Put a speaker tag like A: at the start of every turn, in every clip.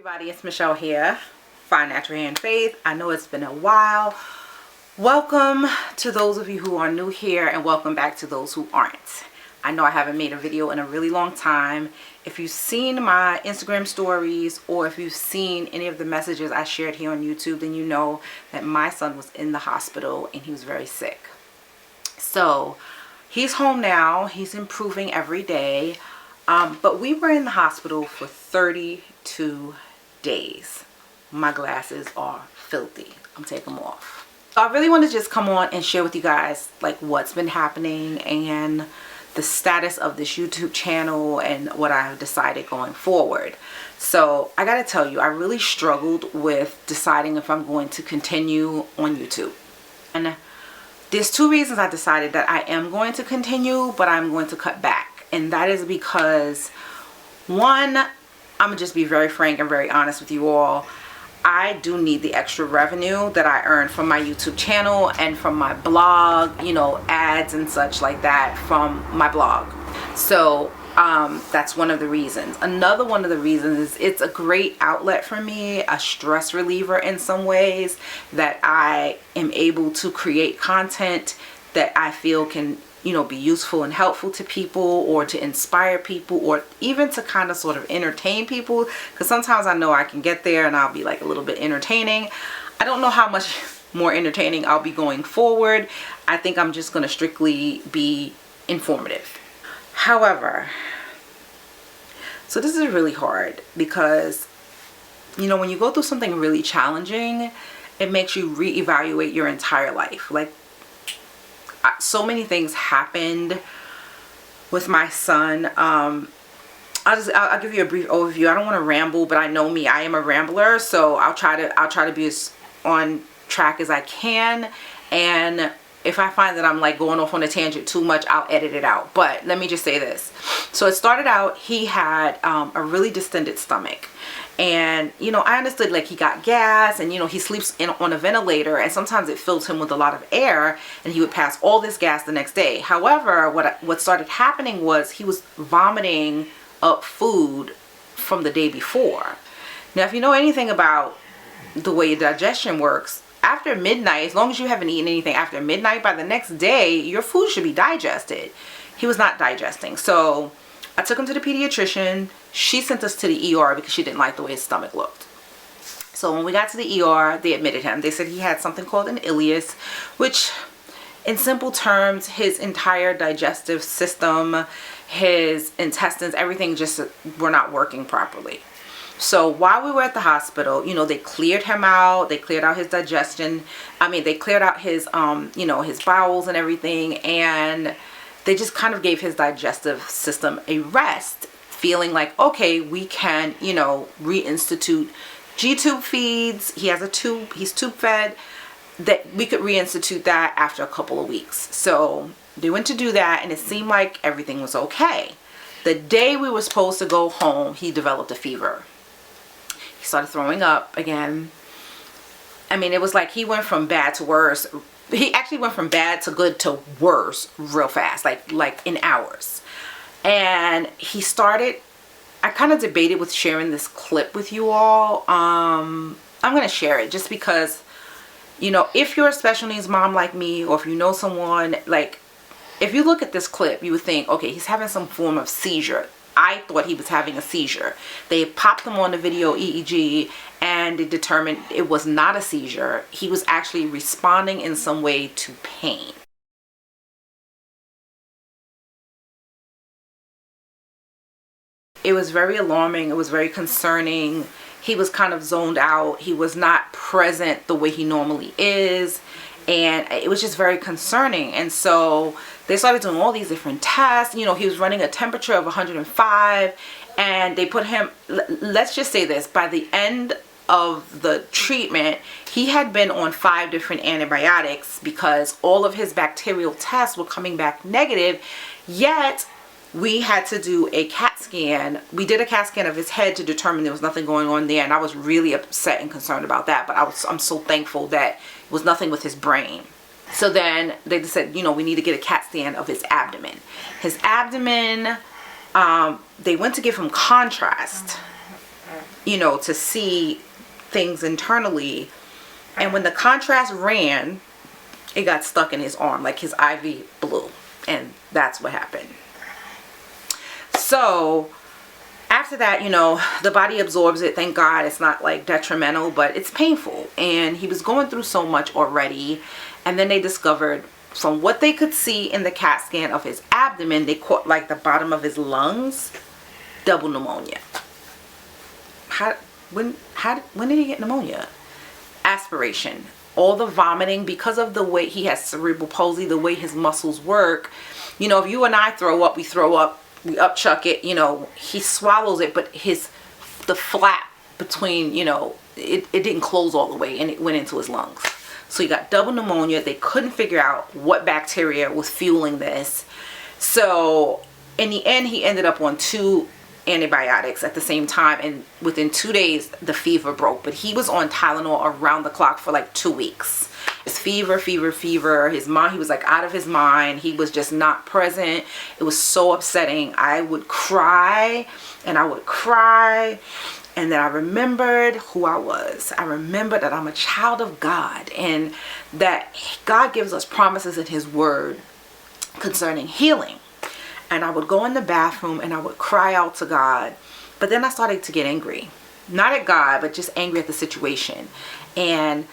A: Everybody, it's Michelle here, Fine Natural Hair and Faith. I know it's been a while. Welcome to those of you who are new here, and welcome back to those who aren't. I know I haven't made a video in a really long time. If you've seen my Instagram stories or if you've seen any of the messages I shared here on YouTube, then you know that my son was in the hospital and he was very sick. So he's home now. He's improving every day. But we were in the hospital for 32 days. My glasses are filthy. I'm taking them off. So I really want to just come on and share with you guys like what's been happening and the status of this YouTube channel and what I've decided going forward. So I gotta tell you, I really struggled with deciding if I'm going to continue on YouTube. And there's two reasons I decided that I am going to continue, but I'm going to cut back. And that is because, one, I'm gonna just be very frank and very honest with you all. I do need the extra revenue that I earn from my YouTube channel and from my blog, you know, ads and such like that from my blog. So that's one of the reasons. Another one of the reasons is it's a great outlet for me, a stress reliever in some ways, that I am able to create content that I feel can, you know, be useful and helpful to people, or to inspire people, or even to kind of sort of entertain people, because sometimes I know I can get there and I'll be like a little bit entertaining. I don't know how much more entertaining I'll be going forward. I think I'm just going to strictly be informative. However, so this is really hard because, you know, when you go through something really challenging, it makes you reevaluate your entire life. Like, so many things happened with my son. I'll give you a brief overview. I don't want to ramble, but I know me, I am a rambler, so I'll try to be as on track as I can, and if I find that I'm like going off on a tangent too much, I'll edit it out. But let me just say this. So it started out, he had a really distended stomach. And, you know, I understood like he got gas and, you know, he sleeps on a ventilator, and sometimes it fills him with a lot of air and he would pass all this gas the next day. However, what started happening was he was vomiting up food from the day before. Now, if you know anything about the way your digestion works, after midnight, as long as you haven't eaten anything after midnight, by the next day, your food should be digested. He was not digesting. So I took him to the pediatrician. She sent us to the ER because she didn't like the way his stomach looked. So when we got to the ER, they admitted him. They said he had something called an ileus, which in simple terms, his entire digestive system, his intestines, everything just were not working properly. So while we were at the hospital, you know, they cleared him out. They cleared out his digestion. I mean, they cleared out his, you know, his bowels and everything. And they just kind of gave his digestive system a rest, feeling like, okay, we can, you know, reinstitute G-tube feeds. He has a tube, he's tube fed, that we could reinstitute that after a couple of weeks. So they went to do that, and it seemed like everything was okay. The day we were supposed to go home, he developed a fever. He started throwing up again. I mean, it was like he went from bad to worse. He actually went from bad to good to worse real fast, like in hours. And he started, I kind of debated with sharing this clip with you all. I'm going to share it just because, you know, if you're a special needs mom like me, or if you know someone, like, if you look at this clip, you would think, okay, he's having some form of seizure. I thought he was having a seizure. They popped him on the video EEG, and they determined it was not a seizure. He was actually responding in some way to pain. It was very alarming. It was very concerning. He was kind of zoned out. He was not present the way he normally is. And it was just very concerning. And so they started doing all these different tests. You know, he was running a temperature of 105. And they put him, let's just say this, by the end of the treatment, he had been on 5 different antibiotics because all of his bacterial tests were coming back negative. Yet we had to do a CAT scan. We did a CAT scan of his head to determine there was nothing going on there, and I was really upset and concerned about that, but I'm so thankful that it was nothing with his brain. So then they said, you know, we need to get a CAT scan of his abdomen. His abdomen, they went to give him contrast. you know, to see things internally. And when the contrast ran, it got stuck in his arm, like his IV blew, and that's what happened. So after that, you know, the body absorbs it. Thank God it's not like detrimental, but it's painful. And he was going through so much already. And then they discovered, from what they could see in the CAT scan of his abdomen, they caught like the bottom of his lungs, double pneumonia. When did he get pneumonia? Aspiration. All the vomiting, because of the way he has cerebral palsy, the way his muscles work. You know, if you and I throw up, we throw up, we upchuck it, you know, he swallows it, but the flap between, you know, it didn't close all the way, and it went into his lungs. So he got double pneumonia. They couldn't figure out what bacteria was fueling this. So in the end, he ended up on 2 antibiotics at the same time, and within 2 days the fever broke. But he was on Tylenol around the clock for like 2 weeks. His fever. His mind, he was like out of his mind. He was just not present. It was so upsetting. I would cry and I would cry. And then I remembered who I was. I remembered that I'm a child of God, and that God gives us promises in his word concerning healing. And I would go in the bathroom and I would cry out to God. But then I started to get angry. Not at God, but just angry at the situation. And,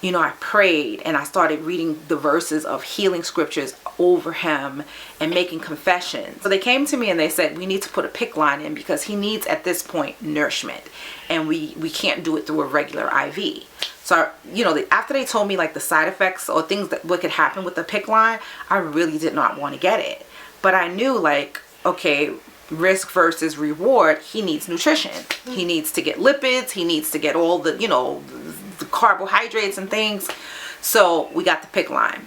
A: you know, I prayed and I started reading the verses of healing scriptures over him and making confessions. So they came to me and they said, we need to put a PICC line in, because he needs at this point nourishment. And we can't do it through a regular IV. So, you know, after they told me like the side effects or things that what could happen with the PICC line, I really did not want to get it. But I knew, like, okay, risk versus reward. He needs nutrition. He needs to get lipids. He needs to get all the, you know, the carbohydrates and things. So we got the PICC line.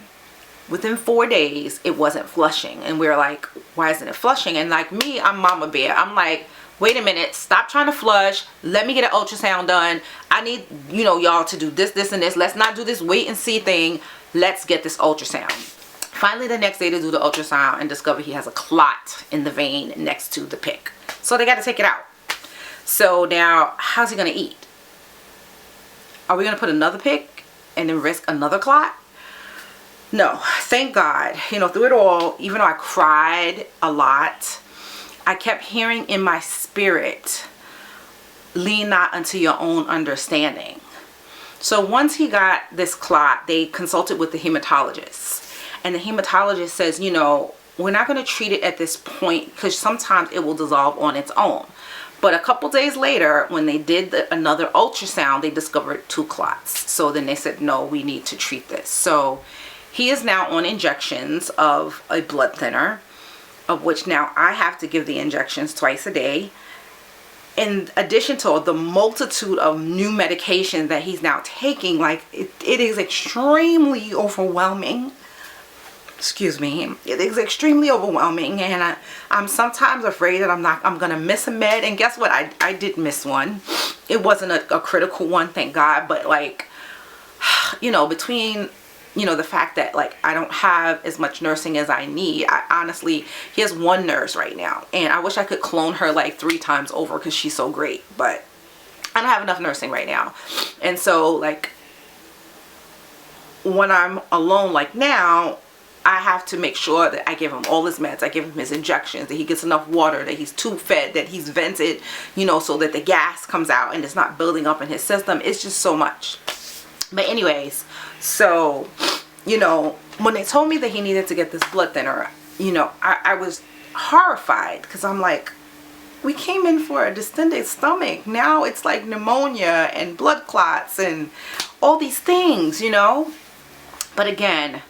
A: Within 4 days, it wasn't flushing. And we were like, why isn't it flushing? And like me, I'm mama bear. I'm like, wait a minute, stop trying to flush. Let me get an ultrasound done. I need, you know, y'all to do this, this, and this. Let's not do this wait and see thing. Let's get this ultrasound. Finally, the next day to do the ultrasound and discover he has a clot in the vein next to the PICC. So they got to take it out. So now, how's he going to eat? Are we going to put another PICC and then risk another clot? No, thank God. You know, through it all, even though I cried a lot, I kept hearing in my spirit, lean not unto your own understanding. So once he got this clot, they consulted with the hematologist. And the hematologist says, you know, we're not going to treat it at this point, because sometimes it will dissolve on its own. But a couple days later, when they did another ultrasound, they discovered 2 clots. So then they said, no, we need to treat this. So he is now on injections of a blood thinner, of which now I have to give the injections twice a day. In addition to the multitude of new medication that he's now taking, like it is extremely overwhelming. Excuse me. It is extremely overwhelming, and I'm sometimes afraid that I'm gonna miss a med. And guess what? I did miss one. It wasn't a critical one, thank God, but like, you know, between, you know, the fact that like I don't have as much nursing as I need. I honestly, he has 1 nurse right now, and I wish I could clone her like 3 times over, because she's so great, but I don't have enough nursing right now. And so like when I'm alone like now, I have to make sure that I give him all his meds, I give him his injections, that he gets enough water, that he's tube fed, that he's vented, you know, so that the gas comes out and it's not building up in his system. It's just so much. But anyways, so, you know, when they told me that he needed to get this blood thinner, you know, I was horrified, because I'm like, we came in for a distended stomach. Now it's like pneumonia and blood clots and all these things, you know. But again,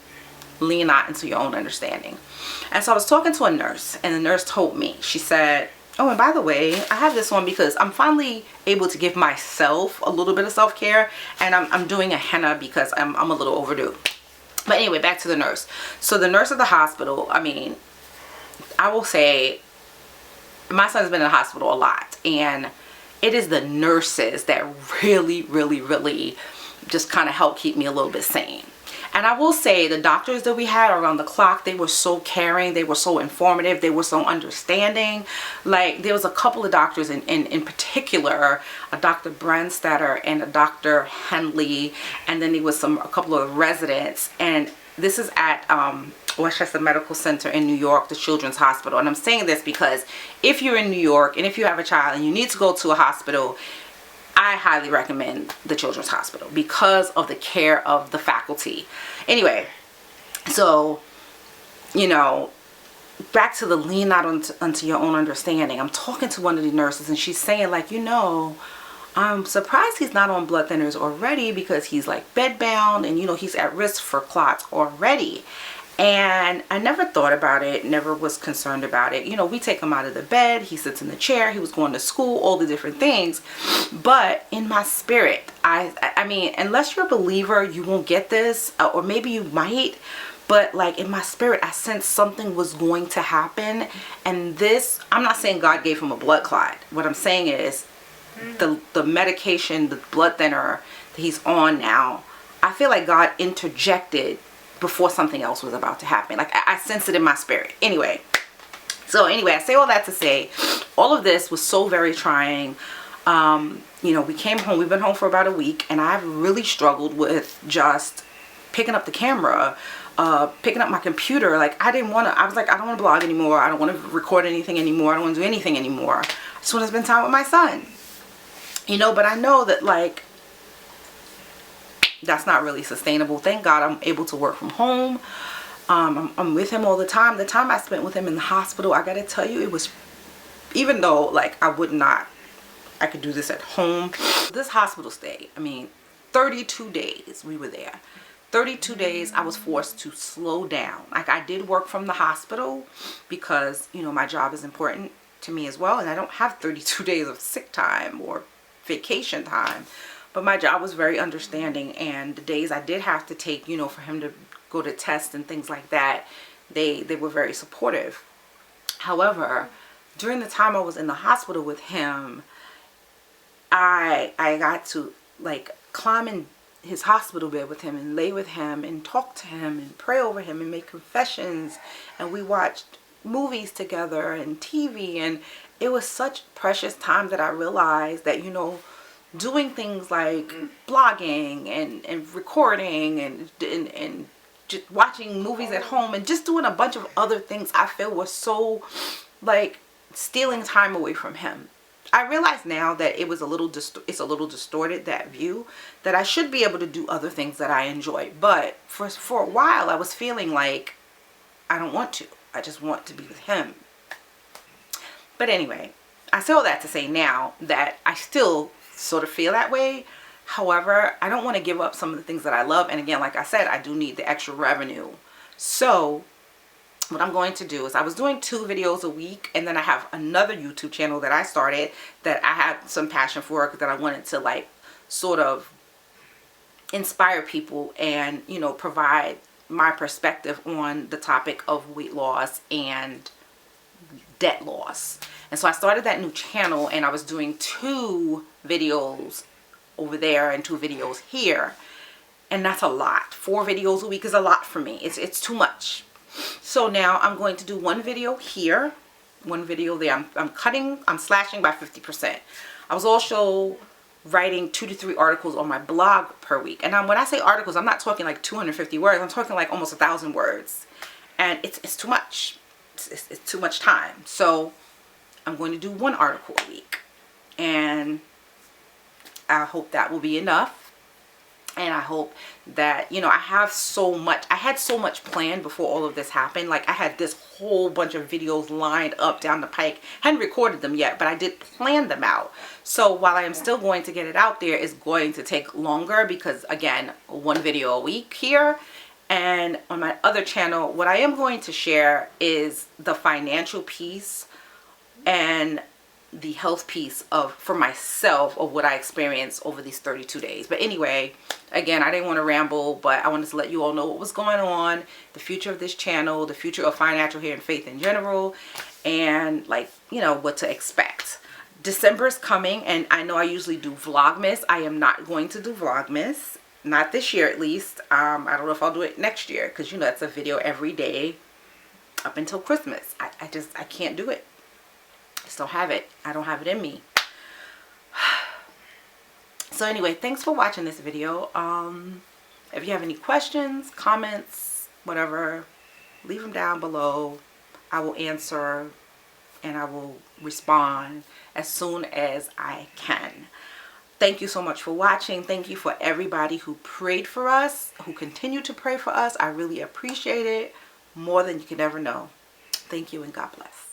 A: lean not into your own understanding. And so I was talking to a nurse, and the nurse told me, she said, oh, and by the way, I have this one because I'm finally able to give myself a little bit of self-care, and I'm doing a henna because I'm a little overdue. But anyway, back to the nurse. So the nurse at the hospital, I mean, I will say my son's been in the hospital a lot, and it is the nurses that really just kind of help keep me a little bit sane. And I will say the doctors that we had around the clock, they were so caring, they were so informative, they were so understanding. Like there was a couple of doctors in particular, a Dr. Brandstatter and a Dr. Henley, and then there was a couple of residents, and this is at Westchester Medical Center in New York, the Children's Hospital. And I'm saying this because if you're in New York and if you have a child and you need to go to a hospital, I highly recommend the Children's Hospital because of the care of the faculty. Anyway, so, you know, back to the lean out unto your own understanding. I'm talking to one of the nurses and she's saying like, you know, I'm surprised he's not on blood thinners already because he's like bedbound and, you know, he's at risk for clots already. And I never thought about it, never was concerned about it. You know, we take him out of the bed, he sits in the chair, he was going to school, all the different things. But in my spirit, I mean, unless you're a believer, you won't get this, or maybe you might. But like in my spirit, I sensed something was going to happen. And this, I'm not saying God gave him a blood clot. What I'm saying is the medication, the blood thinner that he's on now, I feel like God interjected before something else was about to happen. Like I sensed it in my spirit. Anyway, I say all that to say, all of this was so very trying. You know, we came home, we've been home for about a week, and I've really struggled with just picking up the camera, picking up my computer. Like I was like, I don't want to blog anymore. I don't want to record anything anymore. I don't want to do anything anymore. I just want to spend time with my son. You know, but I know that like, that's not really sustainable. Thank God I'm able to work from home. I'm with him all the time. The time I spent with him in the hospital, I gotta tell you, it was, even though like I could do this at home. This hospital stay, I mean, 32 days we were there. 32 days I was forced to slow down. Like I did work from the hospital because, you know, my job is important to me as well. And I don't have 32 days of sick time or vacation time. But my job was very understanding, and the days I did have to take, you know, for him to go to tests and things like that, they were very supportive. However, during the time I was in the hospital with him, I got to like climb in his hospital bed with him and lay with him and talk to him and pray over him and make confessions, and we watched movies together and TV, and it was such precious time that I realized that, you know, doing things like blogging and recording and just watching movies at home and just doing a bunch of other things I feel was so like stealing time away from him. I realize now that it's a little distorted, that view, that I should be able to do other things that I enjoy. But for a while I was feeling like I don't want to. I just want to be with him. But anyway, I say all that to say now that I still sort of feel that way. However, I don't want to give up some of the things that I love. And again, like I said, I do need the extra revenue. So what I'm going to do is, I was doing 2 videos a week, and then I have another YouTube channel that I started that I had some passion for, that I wanted to like sort of inspire people and, you know, provide my perspective on the topic of weight loss and debt loss. And so I started that new channel, and I was doing 2 videos over there and 2 videos here, and that's a lot. 4 videos a week is a lot for me. It's too much. So now I'm going to do 1 video here, 1 video there. I'm slashing by 50%. I was also writing 2 to 3 articles on my blog per week. And when I say articles, I'm not talking like 250 words. I'm talking like almost 1,000 words, and it's too much. It's too much time. So I'm going to do 1 article a week, and I hope that will be enough. And I hope that, you know, I had so much planned before all of this happened. Like I had this whole bunch of videos lined up down the pike. Hadn't recorded them yet, but I did plan them out. So while I am still going to get it out there, it's going to take longer because, again, 1 video a week here. And on my other channel, what I am going to share is the financial piece and the health piece for myself of what I experienced over these 32 days. But anyway, again, I didn't want to ramble, but I wanted to let you all know what was going on, the future of this channel, the future of financial hair and faith in general, and like, you know, what to expect. December is coming, and I know I usually do Vlogmas. I am not going to do Vlogmas. Not this year, at least. I don't know if I'll do it next year, because, you know, it's a video every day up until Christmas. I can't do it. I just don't have it. I don't have it in me. So anyway, thanks for watching this video. If you have any questions, comments, whatever, leave them down below. I will answer and I will respond as soon as I can. Thank you so much for watching. Thank you for everybody who prayed for us, who continue to pray for us. I really appreciate it more than you can ever know. Thank you and God bless.